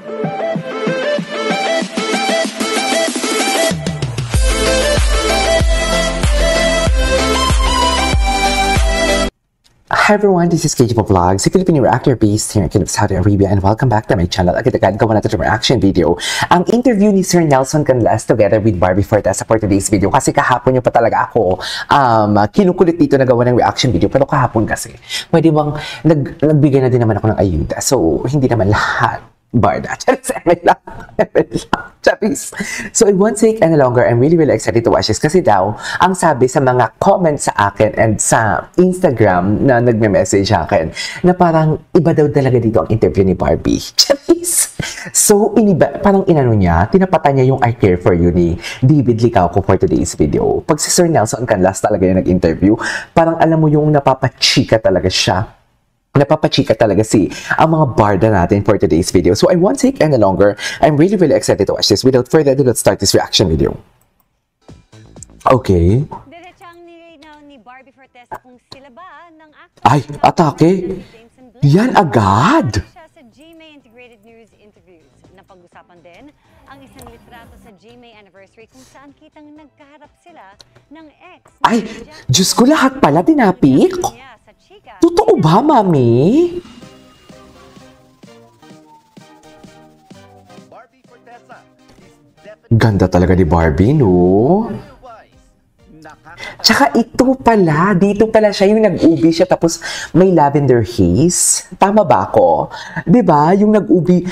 Hi everyone, this is KJ Vlogs, a Filipino reactor based here in Kingdom of Saudi Arabia, and welcome back to my channel. Agad-agad gawa natin yung reaction video. Ang interview ni Sir Nelson Canlas together with Barbie Fortesa for today's video. Kasi kahapon yung pa talaga ako kinukulit dito na gawa ng reaction video. Pero kahapon kasi, pwede bang nagbigay na din naman ako ng ayuda. So, hindi naman lahat barda. So, it won't take any longer. I'm really excited to watch this kasi daw, ang sabi sa mga comments sa akin and sa Instagram na nagme-message sa akin, na parang iba daw talaga dito ang interview ni Barbie. So, parang inano niya, tinapatan niya yung I Care For You ni David Licauco for today's video. Pag si Sir Nelson Canlas talaga yung nag-interview, parang alam mo yung napapachika talaga siya. Napapachika talaga ang mga barda natin for today's video. So I won't take any longer. I'm really excited to watch this. Without further ado, let's start this reaction video. Okay. Diretsang nilinaw ni Barbie Fortesa kung sila ba ng actor. Ay, atake. Yan agad. Siya sa GMA Integrated News Interviews. Napag-usapan din ang isang litrato sa GMA Anniversary kung saan kitang nagkaharap sila ng ex. Ay, Diyos ko, lahat pala tinapik. Totoo ba, Mami? Ganda talaga ni Barbie, no? Tsaka ito pala, dito pala siya yung nag-ubi siya tapos may lavender haze. Tama ba ako? 'Di ba? Yung nag-ubi,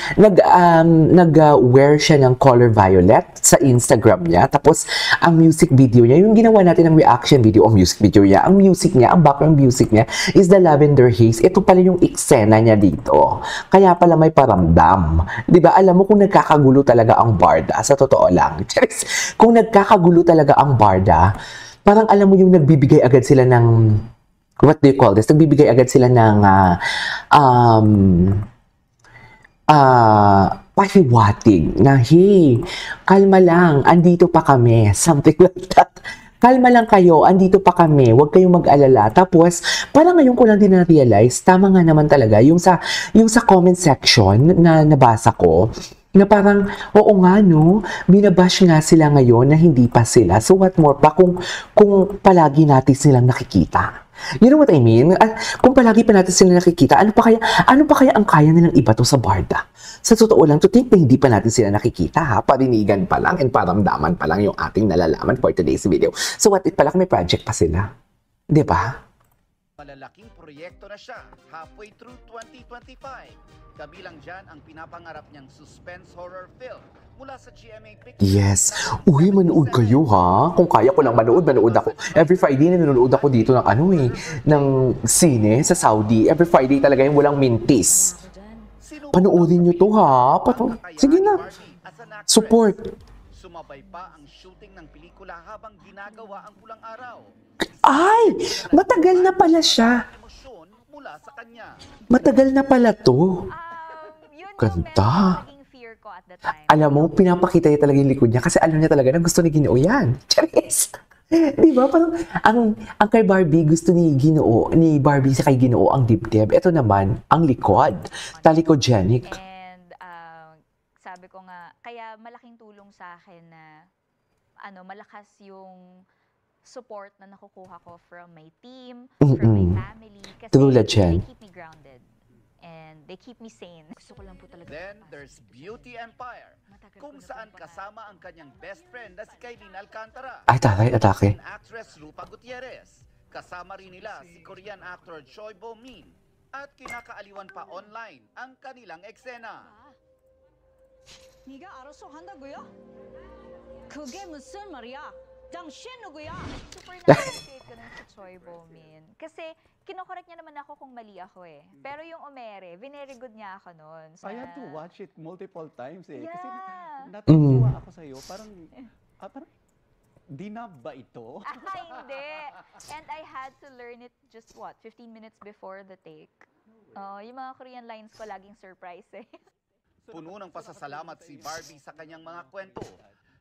nag-wear siya ng color violet sa Instagram niya. Tapos ang music video niya, yung ginawa natin ng reaction video o music video niya, ang music niya, ang background music niya is the lavender haze. Ito pala yung eksena niya dito. Kaya pala may paramdam. 'Di ba? Alam mo kung nagkakagulo talaga ang barda, sa totoo lang. Kung nagkakagulo talaga ang barda, parang alam mo yung nagbibigay agad sila ng, what do you call this? Nagbibigay agad sila ng pahiwatig na, hey, kalma lang, andito pa kami. Something like that. Kalma lang kayo, andito pa kami, huwag kayong mag-alala. Tapos, parang ngayon ko lang din na-realize, tama nga naman talaga, yung sa comment section na nabasa ko, na parang, oo nga no, binabash nga sila ngayon na hindi pa sila. So what more pa kung palagi natin silang nakikita. You know what I mean? Kung palagi pa natin silang nakikita, ano pa kaya ang kaya nilang iba to sa barda? Sa totoo lang, to think na hindi pa natin sila nakikita ha, parinigan pa lang and paramdaman pa lang yung ating nalalaman for today's video. So what if pala kung may project pa sila? 'Di ba? Malalaking proyekto na siya halfway through 2025. Kabilang dyan ang pinapangarap niyang suspense horror film mula sa GMA Pictures. Yes. Uy, manood kayo ha. Kung kaya ko lang manood ako. Every Friday nanonood ako dito ng ng sine sa Saudi. Every Friday talaga yung walang mintis. Panoodin nyo to ha. Sige na. Support. Sumabay pa ang shooting ng pelikula habang ginagawa ang pulang araw. Ay! Matagal na pala siya. Emosyon mula sa kanya. Matagal na pala to. Ganda. Alam mo, pinapakita niya talaga yung likod niya kasi alam niya talaga na gusto ni Ginoo yan. Charis! Diba? Parang ang kay Barbie gusto ni Barbie sa kay Ginoo ang dibdib. Ito naman, ang likod. Talikogenic. And sabi ko nga, kaya malaking tulong sa akin na malakas yung support na nakukuha ko from my team, from my family. Kasi they keep me grounded. And they keep me sane. Gusto ko lang po talaga. Then there's Beauty Empire, kung saan kasama ang kanyang best friend na si Kailin Alcantara. Ay, taray, atake. Actress Rupa Gutierrez. Kasama rin nila si Korean actor Choi Bo-min. At kinakaaliwan pa online ang kanilang eksena. 네가 알아서 한다고요? 그게 무슨 말이야? 당신 누구야? Super na-appreciate ko nun si Choi Bo-min. Kasi kinokorek niya naman ako kung mali ako eh. Pero yung umere, very good niya ako nun. I had to watch it multiple times eh. Yeah. Kasi natutuwa ako sa'yo. Parang dinab ba ito? Hindi. And I had to learn it just 15 minutes before the take. Yung mga Korean lines ko laging surprise eh. Puno ng pasasalamat si Barbie sa kanyang mga kwento.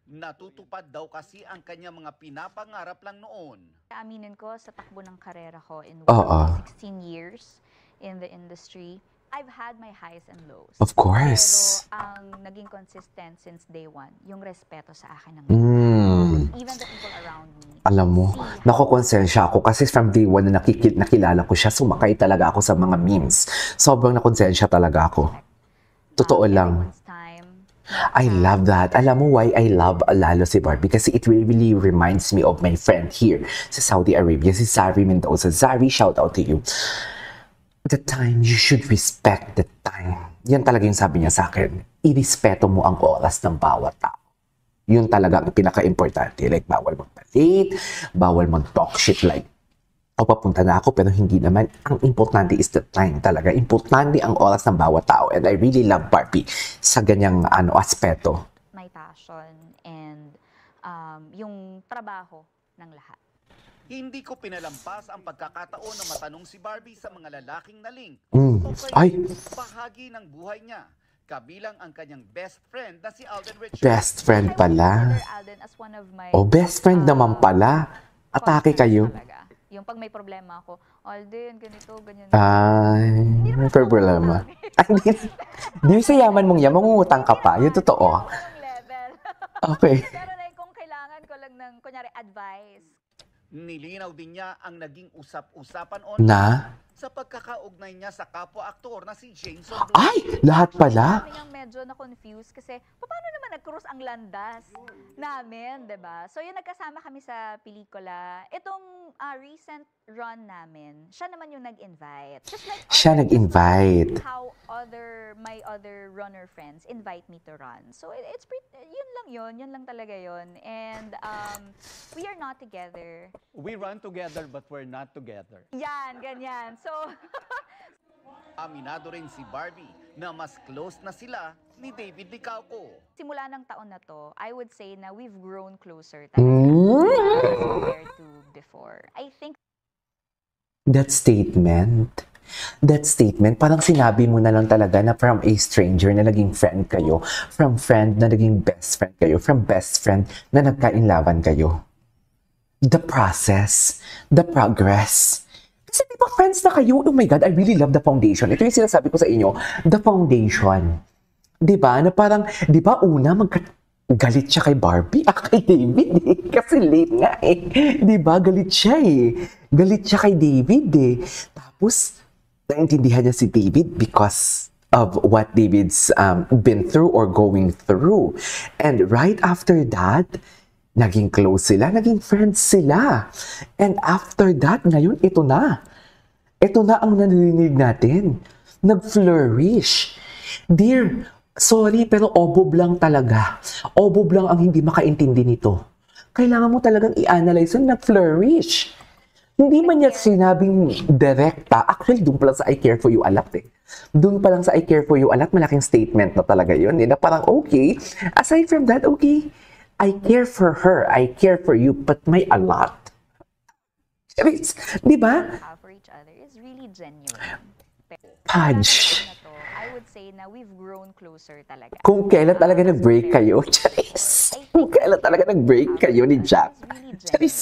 Natutupad daw kasi ang kanyang mga pinapangarap lang noon. Aminin ko, sa takbo ng karera ko in 16 years in the industry, I've had my highs and lows. Of course. Pero ang naging consistent since day one, yung respeto sa akin ng even the people around me. Alam mo, nakokonsensya ako kasi from day one na nakilala ko siya, sumakay talaga ako sa mga memes. Sobrang nakonsensya talaga ako. Totoo lang. Everyone's time. I love that. Alam mo why I love lalo si Barbie? Kasi it really reminds me of my friend here sa Saudi Arabia, si Zari Mendoza. Zari, shout out to you. The time, you should respect the time. Yan talaga yung sabi niya sa akin. Irespeto mo ang oras ng bawat tao. Yun talaga ang pinaka-importante. Like, bawal magpa-late, bawal mag-talk shit like, o papunta na ako, pero hindi naman. Ang importante is the time talaga. Importante ang oras ng bawat tao. And I really love Barbie sa ganyang aspeto. My passion and yung trabaho ng lahat. Hindi ko pinalampas ang pagkakataon na matanong si Barbie sa mga lalaking naling. Ay, Bahagi ng buhay niya. Kabilang ang kanyang best friend na si Alden Richards. best friend I would pala. consider Alden as one of my Oh, best friend naman pala. Atake kayo. talaga. Yung pag may problema ako, Alden, ganito, ganyan. Ay, may problema. Ay, di sa yaman mong yan, mangungutang ka pa. Yung totoo. Yung level. Okay. Pero like, kung kailangan ko lang ng, kunyari, advice, Nilinaw din niya ang naging usap-usapan online Na? sa pagkakaugnay niya sa kapwa-aktor na si Jameson Blue. Ay, lahat pala. kami yung medyo na-confuse kasi paano naman nag-cross ang landas namin, 'di ba? So yung nagkasama kami sa pelikula, itong recent run namin, siya naman yung nag-invite. Just like Siya nag-invite. how my other runner friends invite me to run. So it's pretty, yun lang talaga yun. And we are not together. We run together but we're not together. Yan, ganyan. So Aminado rin si Barbie na mas close na sila ni David Licauco. simula ng taon na to, I would say na we've grown closer talaga compared to before. I think That statement, parang sinabi mo na lang talaga na from a stranger na naging friend kayo, from friend na naging best friend kayo, from best friend na nagkainlaban kayo. The process, the progress. Kasi di ba friends na kayo? Oh my God, I really love the foundation. Ito yung sinasabi ko sa inyo, the foundation. Di ba? Na parang, di ba galit siya kay Barbie, kay David eh. Kasi late nga eh. Di ba? Galit siya eh. Galit siya kay David eh. Tapos, naintindihan niya si David because of what David's been through or going through. And right after that, naging close sila, naging friends sila. And after that, ngayon, ito na. Ito na ang narinig natin. Nag-flourish. Dear, sorry, pero obob lang talaga. Obob lang ang hindi makaintindi nito. Kailangan mo talagang i-analyze yun, nag-flourish. Hindi man niya sinabing direkta. Actually, doon pa lang sa I care for you alat eh. Doon pa lang sa I care for you alat, malaking statement na talaga yun. Na parang okay. Aside from that, okay. I care for her. I care for you. But may a lot. Di ba? have for each other is really genuine. Pudge. I would say na we've grown closer talaga. Kung kailan talaga nag-break kayo, Charis. Kung kailan talaga nag-break kayo ni Jack. It's really Charis.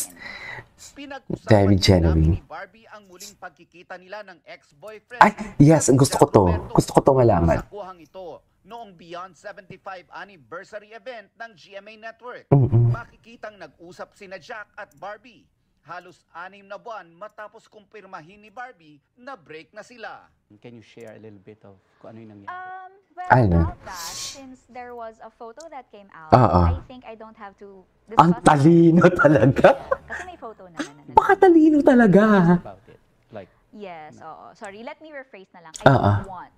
Pinag-usapan Very din genuine. namin ni Barbie ang muling pagkikita nila ng ex-boyfriend. Ay, yes. Gusto ko to. Gusto ko to malaman. Sa kuhang ito noong Beyond 75 anniversary event ng GMA Network. Makikitang nag-usap sina Jack at Barbie. Halos 6 na buwan matapos kumpirmahin ni Barbie na break na sila. Can you share a little bit of kung ano yung nangyari? Well, Ay, no. about that, since there was a photo that came out, Oo. I think I don't have to Ang discuss talino talaga. Kasi may photo naman. Na Pakatalino talaga. About it. Like, Yes, oo. Sorry, let me rephrase na lang. I Oo. don't want.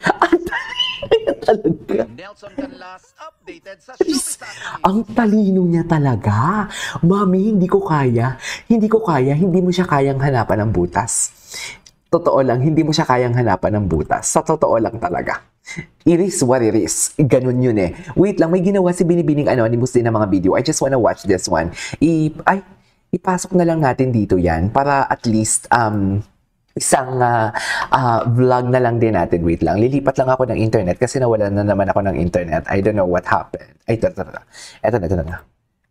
Talaga. Nelson Canlas updated sa Showbiz Action. Ang talino niya talaga. Mami, hindi ko kaya. Hindi ko kaya. Hindi mo siya kayang hanapan ng butas. Totoo lang, hindi mo siya kayang hanapan ng butas. Sa totoo lang talaga. It is what it is. Ganun yun eh. Wait lang, may ginawa si Binibining Anonymous din ng mga video. I just wanna watch this one. Ipasok na lang natin dito yan para at least isang vlog na lang din natin. Wait lang. Lilipat lang ako ng internet kasi nawalan na naman ako ng internet. I don't know what happened. Ay, ito na.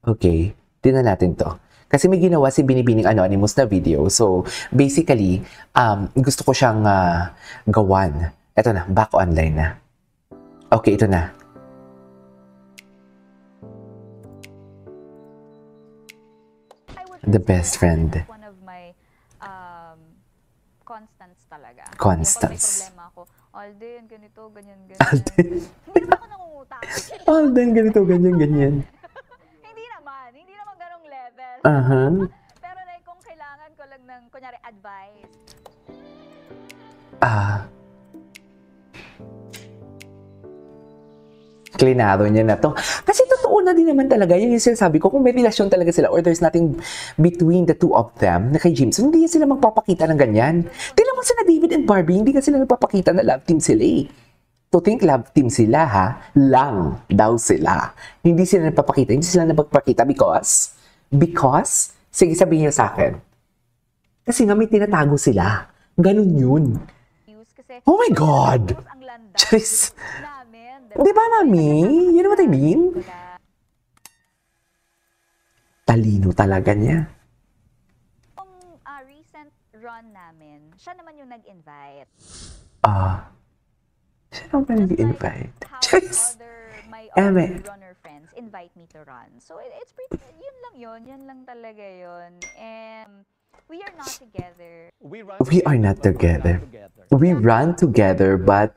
Okay. Tingnan natin to. Kasi may ginawa si Binibining Anonymous na video. So, basically, gusto ko siyang gawan. Ito na. Back online na. Okay, ito na. The best friend. One of my constants talaga. Constants. Yung pag may problema ako, Alden, ganito, ganyan, ganyan. Alden. Hindi naman ako nangungutang. Alden, ganito, ganyan, ganyan. Hindi naman ganong level. Aha. Pero like, kung kailangan ko lang ng, kunyari, advice. Klinado niya na to. Kasi totoo na din naman talaga, yun yung sinasabi ko, kung may relasyon talaga sila or there's nothing between the two of them na kay Jameson, hindi sila magpapakita ng ganyan. Tingnan mo sila David and Barbie, hindi ka sila nagpapakita na love team sila eh. To think love team sila ha, lang daw sila. Hindi sila nagpapakita, hindi sila nagpapakita because, sige sabihin niyo sa akin, kasi nga may tinatago sila. Ganun yun. Kasi, Oh my God! ang landa Jeez. namin. Di ba, mami? You know what I mean? Talino talaga niya. Yung recent run namin, siya naman yung nag-invite. Sino ba nag-invite? How Jeez. my Eme. other runner friends invite me to run. So it's pretty, yun lang yun. Yan lang talaga yun. And we are not together. We are not together. We run together, but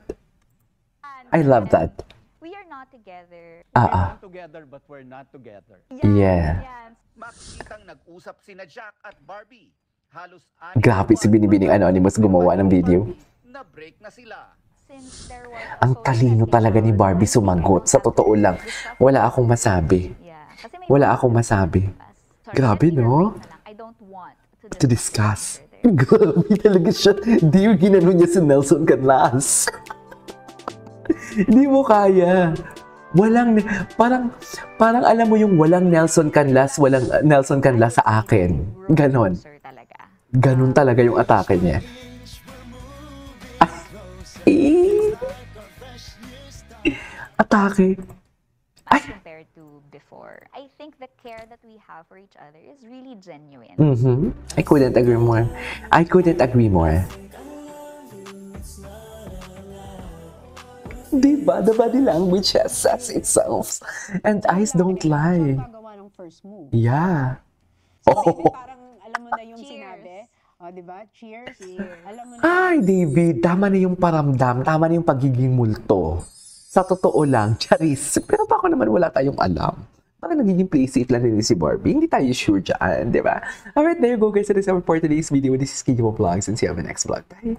I love that. We are not together. We're together, but we're not together. Yeah. Yan. Makikitang nag-usap sina Jack at Barbie. Halos Grabe si Binibining Anonymous gumawa ng video. Na-break na sila. Since there was Ang a social talino talaga ni Barbie sumagot. Sa totoo lang, wala akong masabi. Yeah. Kasi may Wala akong masabi. Sorry, Grabe, let me no? rephrase na lang. I don't want To discuss. further. Grabe talaga siya. Di yung ginano niya si Nelson Canlas. Di mo kaya. Walang, parang alam mo yung walang Nelson Canlas sa akin. Ganon. Sir talaga. Ganon talaga yung atake niya. Ay, atake. As compared to before, I think the care that we have for each other is really genuine. I couldn't agree more. I couldn't agree more. Diba? The body language says itself. And eyes don't lie. Gagawa ng first move. Yeah. Maybe Oh. parang alam mo na yung Cheers. sinabi. O, di ba? Cheers. Alam mo na. Ay, David, tama na yung paramdam, tama na yung pagiging multo. Sa totoo lang, charis. Pero baka naman wala tayong alam. Baka nagiging playsafe lang din si Barbie. Hindi tayo sure dyan, di ba? Alright, there you go guys. That is our for today's video. This is Kijo Vlogs and see you on the next vlog. Bye!